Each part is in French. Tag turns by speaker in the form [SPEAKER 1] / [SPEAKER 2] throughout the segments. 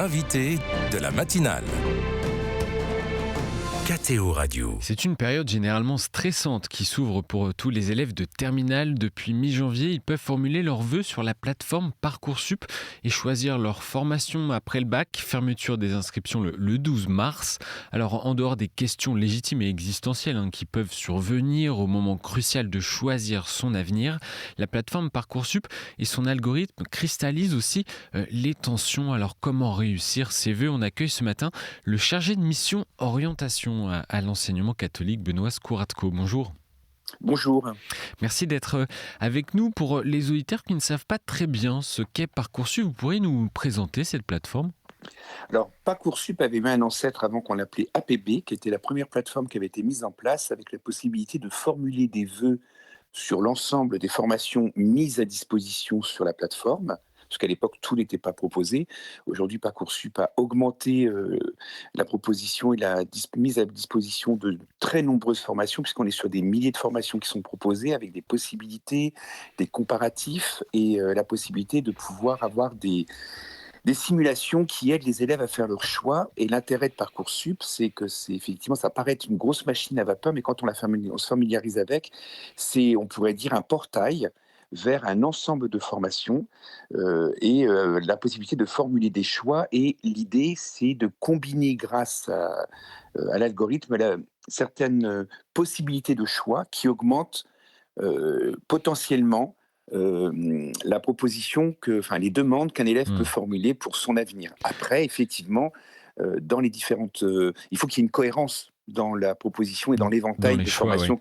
[SPEAKER 1] l'invité de la matinale. KTO Radio.
[SPEAKER 2] C'est une période généralement stressante qui s'ouvre pour tous les élèves de terminale. Depuis mi-janvier, ils peuvent formuler leurs vœux sur la plateforme Parcoursup et choisir leur formation après le bac. Fermeture des inscriptions le 12 mars. Alors, en dehors des questions légitimes et existentielles qui peuvent survenir au moment crucial de choisir son avenir, la plateforme Parcoursup et son algorithme cristallisent aussi les tensions. Alors, comment réussir ses vœux? On accueille ce matin le chargé de mission orientation à l'enseignement catholique, Benoît Skouratko. Bonjour.
[SPEAKER 3] Bonjour.
[SPEAKER 2] Merci d'être avec nous. Pour les auditeurs qui ne savent pas très bien ce qu'est Parcoursup, vous pourriez nous présenter cette plateforme?
[SPEAKER 3] Alors, Parcoursup avait eu un ancêtre avant qu'on l'appelait APB, qui était la première plateforme qui avait été mise en place avec la possibilité de formuler des vœux sur l'ensemble des formations mises à disposition sur la plateforme. Parce qu'à l'époque, tout n'était pas proposé. Aujourd'hui, Parcoursup a augmenté la proposition et la mise à disposition de très nombreuses formations, puisqu'on est sur des milliers de formations qui sont proposées, avec des possibilités, des comparatifs et la possibilité de pouvoir avoir des simulations qui aident les élèves à faire leur choix. Et l'intérêt de Parcoursup, c'est que effectivement, ça paraît être une grosse machine à vapeur, mais quand on se familiarise avec, c'est, on pourrait dire, un portail vers un ensemble de formations et la possibilité de formuler des choix. Et l'idée, c'est de combiner, grâce à l'algorithme, certaines possibilités de choix qui augmentent potentiellement la proposition, les demandes qu'un élève peut formuler pour son avenir. Après, effectivement, dans les différentes... il faut qu'il y ait une cohérence dans la proposition et dans l'éventail de formations,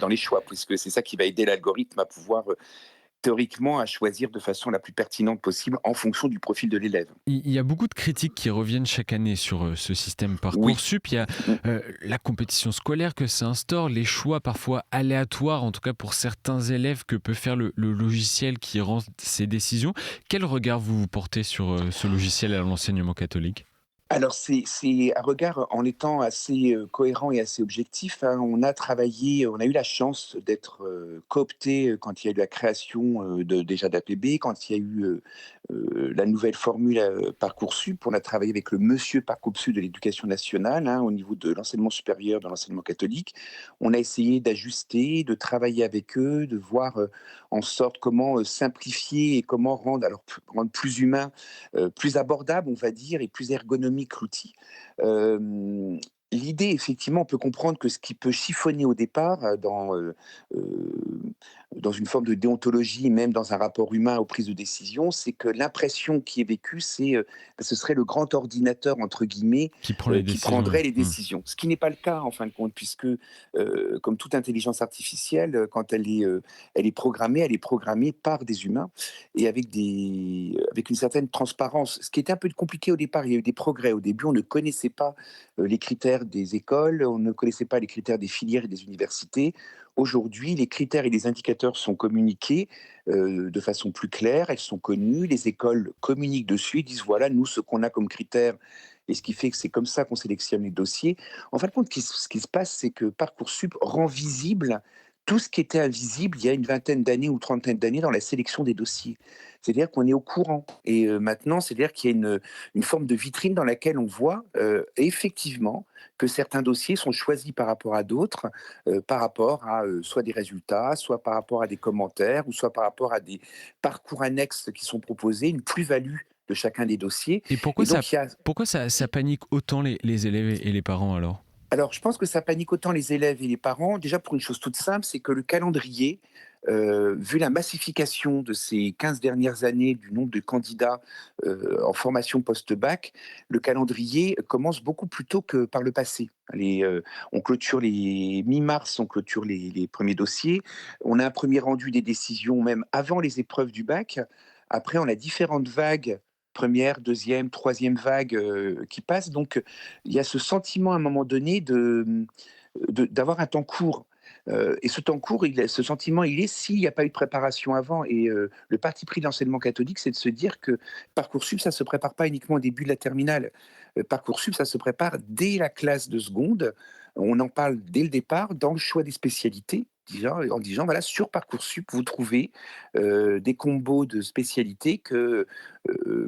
[SPEAKER 3] dans les choix, puisque c'est ça qui va aider l'algorithme à pouvoir théoriquement à choisir de façon la plus pertinente possible en fonction du profil de l'élève.
[SPEAKER 2] Il y a beaucoup de critiques qui reviennent chaque année sur ce système Parcoursup. Oui. Il y a la compétition scolaire que ça instaure, les choix parfois aléatoires, en tout cas pour certains élèves, que peut faire le logiciel qui rend ces décisions. Quel regard vous portez sur ce logiciel à l'enseignement catholique ?
[SPEAKER 3] Alors, c'est un regard en étant assez cohérent et assez objectif. On a eu la chance d'être coopté quand il y a eu la création déjà d'APB, quand il y a eu la nouvelle formule Parcoursup. On a travaillé avec le monsieur Parcoursup de l'Éducation nationale au niveau de l'enseignement supérieur, de l'enseignement catholique. On a essayé d'ajuster, de travailler avec eux, de voir en sorte comment simplifier et comment rendre plus humain, plus abordable, on va dire, et plus ergonomique l'outil. L'idée, effectivement, on peut comprendre que ce qui peut chiffonner au départ dans une forme de déontologie, même dans un rapport humain aux prises de décision, c'est que l'impression qui est vécue, ce serait le grand ordinateur, entre guillemets, qui prendrait les décisions. Ce qui n'est pas le cas, en fin de compte, puisque, comme toute intelligence artificielle, quand elle est programmée par des humains et avec une certaine transparence. Ce qui était un peu compliqué au départ, il y a eu des progrès. Au début, on ne connaissait pas les critères des écoles, on ne connaissait pas les critères des filières et des universités. Aujourd'hui, les critères et les indicateurs sont communiqués de façon plus claire, elles sont connues, les écoles communiquent dessus, disent voilà, nous, ce qu'on a comme critères, et ce qui fait que c'est comme ça qu'on sélectionne les dossiers. En fin de compte, ce qui se passe, c'est que Parcoursup rend visible tout ce qui était invisible il y a une vingtaine d'années ou trentaine d'années dans la sélection des dossiers. C'est-à-dire qu'on est au courant. Et maintenant, c'est-à-dire qu'il y a une forme de vitrine dans laquelle on voit effectivement que certains dossiers sont choisis par rapport à d'autres, par rapport à soit des résultats, soit par rapport à des commentaires, ou soit par rapport à des parcours annexes qui sont proposés, une plus-value de chacun des dossiers.
[SPEAKER 2] Et pourquoi ça panique autant les élèves et les parents alors ?
[SPEAKER 3] Alors, je pense que ça panique autant les élèves et les parents, déjà pour une chose toute simple, c'est que le calendrier, vu la massification de ces 15 dernières années du nombre de candidats en formation post-bac, le calendrier commence beaucoup plus tôt que par le passé. On clôture mi-mars, on clôture les premiers dossiers. On a un premier rendu des décisions même avant les épreuves du bac. Après, on a différentes vagues, première, deuxième, troisième vague qui passe. Donc, il y a ce sentiment à un moment donné d'avoir un temps court. Et ce temps court, ce sentiment, il est s'il n'y a pas eu de préparation avant. Et le parti pris de l'enseignement catholique, c'est de se dire que Parcoursup, ça ne se prépare pas uniquement au début de la terminale. Parcoursup, ça se prépare dès la classe de seconde. On en parle dès le départ, dans le choix des spécialités. en disant voilà, sur Parcoursup, vous trouvez des combos de spécialités que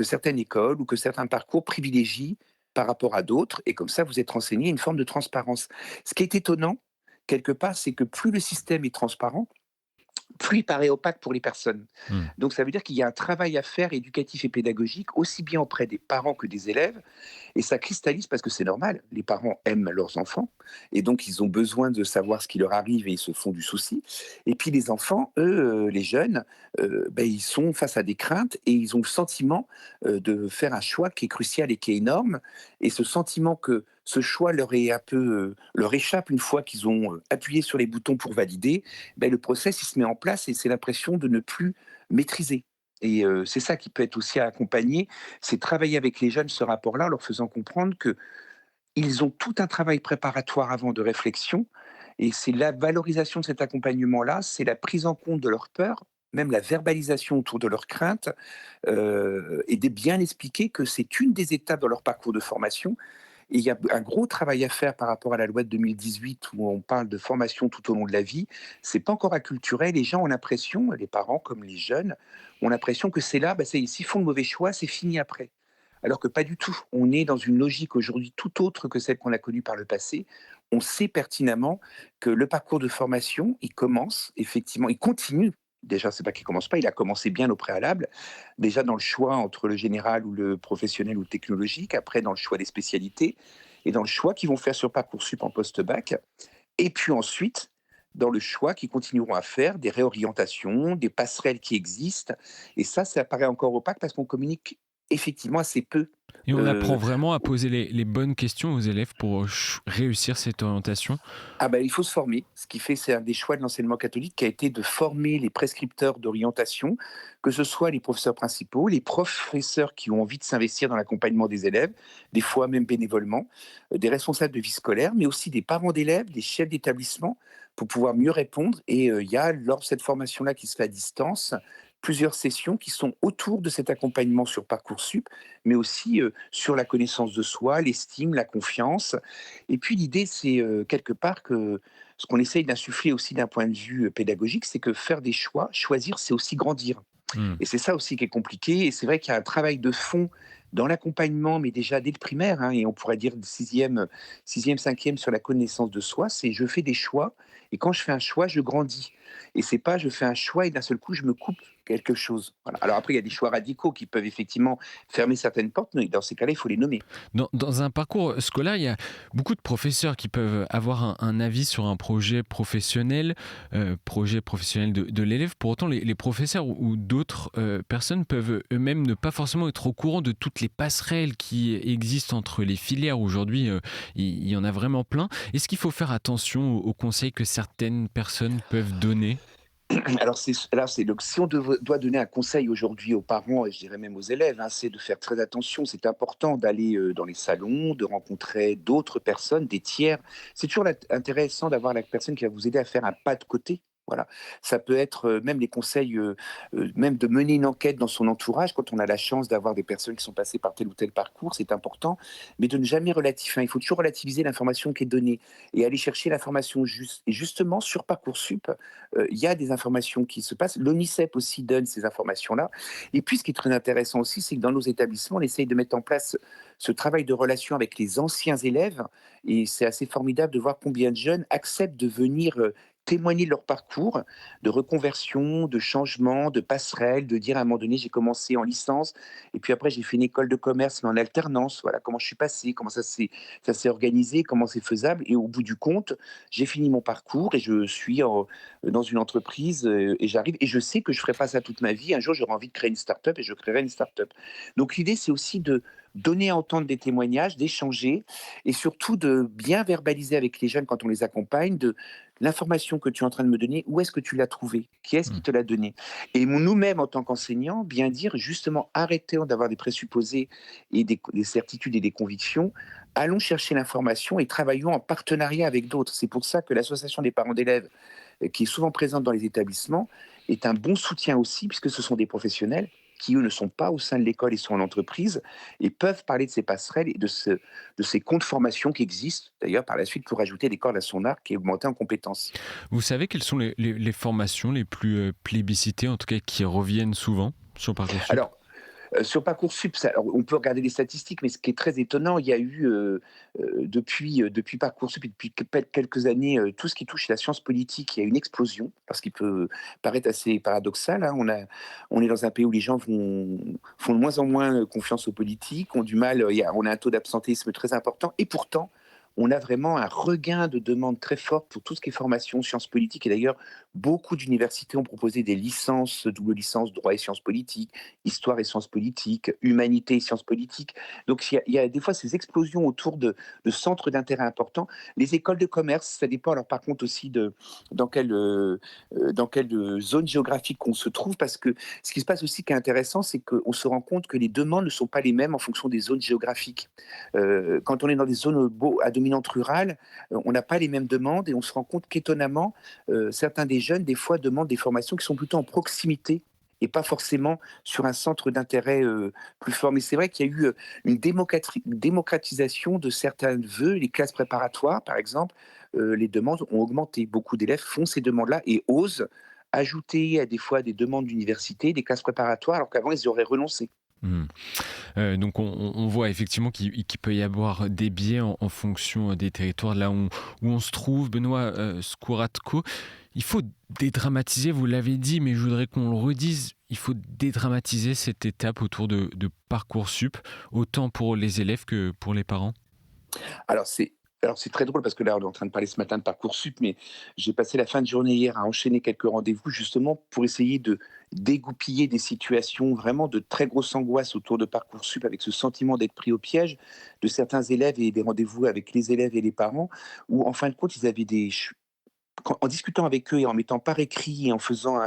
[SPEAKER 3] certaines écoles ou que certains parcours privilégient par rapport à d'autres, et comme ça, vous êtes renseigné, une forme de transparence. Ce qui est étonnant, quelque part, c'est que plus le système est transparent, plus il paraît opaque pour les personnes.
[SPEAKER 2] Mmh.
[SPEAKER 3] Donc ça veut dire qu'il y a un travail à faire éducatif et pédagogique, aussi bien auprès des parents que des élèves, et ça cristallise parce que c'est normal. Les parents aiment leurs enfants et donc ils ont besoin de savoir ce qui leur arrive et ils se font du souci. Et puis les enfants, eux, les jeunes, ils sont face à des craintes et ils ont le sentiment de faire un choix qui est crucial et qui est énorme. Et ce sentiment que ce choix leur est un peu leur échappe une fois qu'ils ont appuyé sur les boutons pour valider, le process il se met en place et c'est l'impression de ne plus maîtriser. Et c'est ça qui peut être aussi à accompagner, c'est travailler avec les jeunes ce rapport-là, en leur faisant comprendre qu'ils ont tout un travail préparatoire avant de réflexion, et c'est la valorisation de cet accompagnement-là, c'est la prise en compte de leurs peurs, même la verbalisation autour de leurs craintes, et de bien expliquer que c'est une des étapes dans leur parcours de formation. Et il y a un gros travail à faire par rapport à la loi de 2018 où on parle de formation tout au long de la vie. C'est pas encore acculturé. Les gens ont l'impression, les parents comme les jeunes, ont l'impression que c'est là, ça y est, s'ils font le mauvais choix, c'est fini après. Alors que pas du tout. On est dans une logique aujourd'hui tout autre que celle qu'on a connue par le passé. On sait pertinemment que le parcours de formation, il commence effectivement, il continue. Déjà, c'est pas qu'il commence pas, il a commencé bien au préalable. Déjà dans le choix entre le général ou le professionnel ou le technologique, après dans le choix des spécialités et dans le choix qu'ils vont faire sur Parcoursup en post-bac. Et puis ensuite, dans le choix qu'ils continueront à faire, des réorientations, des passerelles qui existent. Et ça paraît encore opaque parce qu'on communique effectivement assez peu.
[SPEAKER 2] Et on apprend
[SPEAKER 3] Euh,
[SPEAKER 2] vraiment à poser les bonnes questions aux élèves pour réussir cette orientation.
[SPEAKER 3] il faut se former. Ce qui fait, c'est un des choix de l'enseignement catholique qui a été de former les prescripteurs d'orientation, que ce soit les professeurs principaux, les professeurs qui ont envie de s'investir dans l'accompagnement des élèves, des fois même bénévolement, des responsables de vie scolaire, mais aussi des parents d'élèves, des chefs d'établissement, pour pouvoir mieux répondre. Et il y a, lors de cette formation-là qui se fait à distance, plusieurs sessions qui sont autour de cet accompagnement sur Parcoursup, mais aussi sur la connaissance de soi, l'estime, la confiance. Et puis l'idée, c'est quelque part que ce qu'on essaye d'insuffler aussi d'un point de vue pédagogique, c'est que faire des choix, choisir, c'est aussi grandir.
[SPEAKER 2] Mmh.
[SPEAKER 3] Et c'est ça aussi qui est compliqué. Et c'est vrai qu'il y a un travail de fond dans l'accompagnement, mais déjà dès le primaire, hein, et on pourrait dire sixième, cinquième sur la connaissance de soi, c'est je fais des choix, et quand je fais un choix, je grandis. Et c'est pas je fais un choix et d'un seul coup, je me coupe quelque chose. Voilà. Alors après, il y a des choix radicaux qui peuvent effectivement fermer certaines portes, mais dans ces cas-là, il faut les nommer.
[SPEAKER 2] Dans un parcours scolaire, il y a beaucoup de professeurs qui peuvent avoir un avis sur un projet professionnel de l'élève. Pour autant, les professeurs ou d'autres personnes peuvent eux-mêmes ne pas forcément être au courant de toutes les passerelles qui existent entre les filières. Aujourd'hui, il y en a vraiment plein. Est-ce qu'il faut faire attention aux conseils que certaines personnes peuvent donner ?
[SPEAKER 3] Alors, donc, si on doit donner un conseil aujourd'hui aux parents, et je dirais même aux élèves, hein, c'est de faire très attention. C'est important d'aller dans les salons, de rencontrer d'autres personnes, des tiers. C'est toujours intéressant d'avoir la personne qui va vous aider à faire un pas de côté. Voilà. Ça peut être même les conseils, même de mener une enquête dans son entourage quand on a la chance d'avoir des personnes qui sont passées par tel ou tel parcours, c'est important, mais de ne jamais relativiser. Enfin, il faut toujours relativiser l'information qui est donnée et aller chercher l'information juste. Et justement, sur Parcoursup, il y a des informations qui se passent. L'ONICEP aussi donne ces informations-là. Et puis, ce qui est très intéressant aussi, c'est que dans nos établissements, on essaye de mettre en place ce travail de relation avec les anciens élèves. Et c'est assez formidable de voir combien de jeunes acceptent de venir témoigner de leur parcours, de reconversion, de changement, de passerelle, de dire à un moment donné, j'ai commencé en licence, et puis après j'ai fait une école de commerce, mais en alternance, voilà comment je suis passé, comment ça s'est organisé, comment c'est faisable, et au bout du compte, j'ai fini mon parcours et je suis dans une entreprise et j'arrive, et je sais que je ne ferai pas ça toute ma vie, un jour j'aurai envie de créer une start-up et je créerai une start-up. Donc l'idée c'est aussi de donner à entendre des témoignages, d'échanger, et surtout de bien verbaliser avec les jeunes quand on les accompagne, de l'information que tu es en train de me donner, où est-ce que tu l'as trouvée? Qui est-ce qui te l'a donnée? Et nous-mêmes, en tant qu'enseignants, bien dire, justement, arrêtons d'avoir des présupposés et des certitudes et des convictions, allons chercher l'information et travaillons en partenariat avec d'autres. C'est pour ça que l'association des parents d'élèves, qui est souvent présente dans les établissements, est un bon soutien aussi, puisque ce sont des professionnels qui, eux, ne sont pas au sein de l'école et sont en entreprise, et peuvent parler de ces passerelles et de ces comptes formation qui existent, d'ailleurs, par la suite, pour ajouter des cordes à son arc et augmenter en compétences.
[SPEAKER 2] Vous savez quelles sont les formations les plus plébiscitées, en tout cas qui reviennent souvent sur Parcoursup?
[SPEAKER 3] Alors, sur Parcoursup, alors, on peut regarder les statistiques, mais ce qui est très étonnant, il y a eu depuis Parcoursup et depuis quelques années, tout ce qui touche la science politique, il y a une explosion, parce qu'il peut paraître assez paradoxal. Hein. On est dans un pays où les gens font de moins en moins confiance aux politiques, ont du mal, on a un taux d'absentéisme très important, et pourtant, on a vraiment un regain de demande très fort pour tout ce qui est formation, sciences politiques. Et d'ailleurs, beaucoup d'universités ont proposé des licences, double licence, droit et sciences politiques, histoire et sciences politiques, humanité et sciences politiques. Donc il y a des fois ces explosions autour de centres d'intérêt importants. Les écoles de commerce, ça dépend alors par contre aussi dans quelle zone géographique on se trouve, parce que ce qui se passe aussi qui est intéressant, c'est qu'on se rend compte que les demandes ne sont pas les mêmes en fonction des zones géographiques. Quand on est dans des zones à dominante rurale, on n'a pas les mêmes demandes, et on se rend compte qu'étonnamment, certains des jeunes, des fois, demandent des formations qui sont plutôt en proximité et pas forcément sur un centre d'intérêt plus fort. Mais c'est vrai qu'il y a eu une démocratisation de certains vœux. Les classes préparatoires, par exemple, les demandes ont augmenté. Beaucoup d'élèves font ces demandes-là et osent ajouter à des fois des demandes d'université, des classes préparatoires, alors qu'avant, ils y auraient renoncé.
[SPEAKER 2] Mmh. Donc on voit effectivement qu'il peut y avoir des biais en fonction des territoires là où on se trouve. Benoît Skouratko, il faut dédramatiser, vous l'avez dit, mais je voudrais qu'on le redise, il faut dédramatiser cette étape autour de Parcoursup, autant pour les élèves que pour les parents.
[SPEAKER 3] Alors c'est très drôle parce que là, on est en train de parler ce matin de Parcoursup, mais j'ai passé la fin de journée hier à enchaîner quelques rendez-vous justement pour essayer de dégoupiller des situations vraiment de très grosse angoisse autour de Parcoursup, avec ce sentiment d'être pris au piège de certains élèves, et des rendez-vous avec les élèves et les parents, où en fin de compte, ils avaient en discutant avec eux et en mettant par écrit et en faisant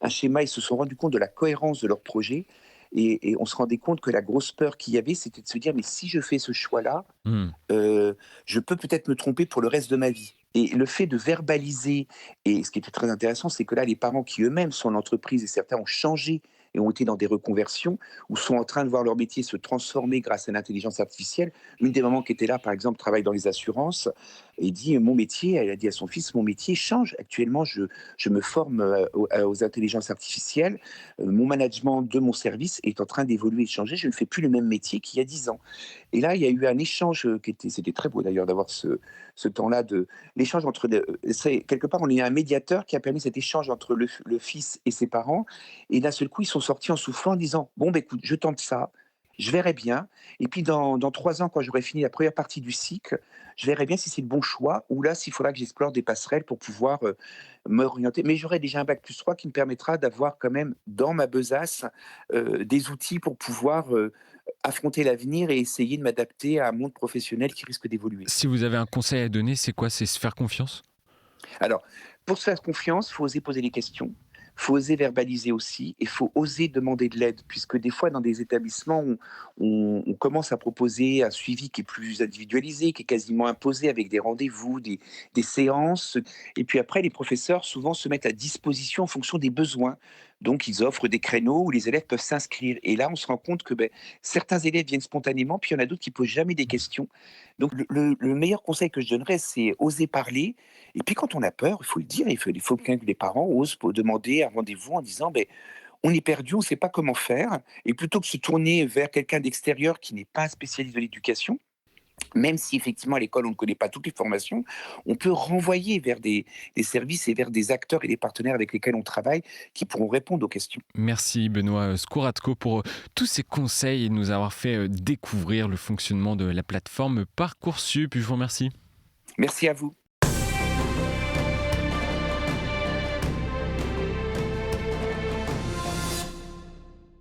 [SPEAKER 3] un schéma, ils se sont rendus compte de la cohérence de leur projet. Et on se rendait compte que la grosse peur qu'il y avait, c'était de se dire, mais si je fais ce choix-là,
[SPEAKER 2] Mmh.
[SPEAKER 3] je peux peut-être me tromper pour le reste de ma vie. Et le fait de verbaliser, et ce qui était très intéressant, c'est que là, les parents qui eux-mêmes sont en entreprise, et certains ont changé et ont été dans des reconversions, ou sont en train de voir leur métier se transformer grâce à l'intelligence artificielle. Une des mamans qui était là, par exemple, travaille dans les assurances, et dit, mon métier, elle a dit à son fils, mon métier change. Actuellement, je me forme aux intelligences artificielles. Mon management de mon service est en train d'évoluer et de changer. Je ne fais plus le même métier qu'il y a 10 ans. Et là, il y a eu un échange c'était très beau d'ailleurs d'avoir ce temps-là, l'échange entre, quelque part, on a eu un médiateur qui a permis cet échange entre le fils et ses parents. Et d'un seul coup, ils sont sortis en soufflant, en disant, bon, bah, écoute, je tente ça, je verrai bien. Et puis dans 3 ans, quand j'aurai fini la première partie du cycle, je verrai bien si c'est le bon choix, ou là, s'il faudra que j'explore des passerelles pour pouvoir m'orienter. Mais j'aurai déjà un bac+3 qui me permettra d'avoir quand même dans ma besace des outils pour pouvoir affronter l'avenir et essayer de m'adapter à un monde professionnel qui risque d'évoluer.
[SPEAKER 2] Si vous avez un conseil à donner, c'est quoi? C'est se faire confiance?
[SPEAKER 3] Alors, pour se faire confiance, il faut oser poser les questions, il faut oser verbaliser aussi, et il faut oser demander de l'aide, puisque des fois, dans des établissements, on commence à proposer un suivi qui est plus individualisé, qui est quasiment imposé, avec des rendez-vous, des séances. Et puis après, les professeurs, souvent, se mettent à disposition en fonction des besoins. Donc, ils offrent des créneaux où les élèves peuvent s'inscrire. Et là, on se rend compte que certains élèves viennent spontanément, puis il y en a d'autres qui ne posent jamais des questions. Donc, le meilleur conseil que je donnerais, c'est oser parler. Et puis, quand on a peur, il faut le dire, il faut que les parents osent demander un rendez-vous en disant, on est perdu, on ne sait pas comment faire. Et plutôt que de se tourner vers quelqu'un d'extérieur qui n'est pas un spécialiste de l'éducation, même si effectivement à l'école on ne connaît pas toutes les formations, on peut renvoyer vers des services et vers des acteurs et des partenaires avec lesquels on travaille, qui pourront répondre aux questions.
[SPEAKER 2] Merci Benoît Skouratko pour tous ces conseils et de nous avoir fait découvrir le fonctionnement de la plateforme Parcoursup. Je vous remercie.
[SPEAKER 3] Merci à vous.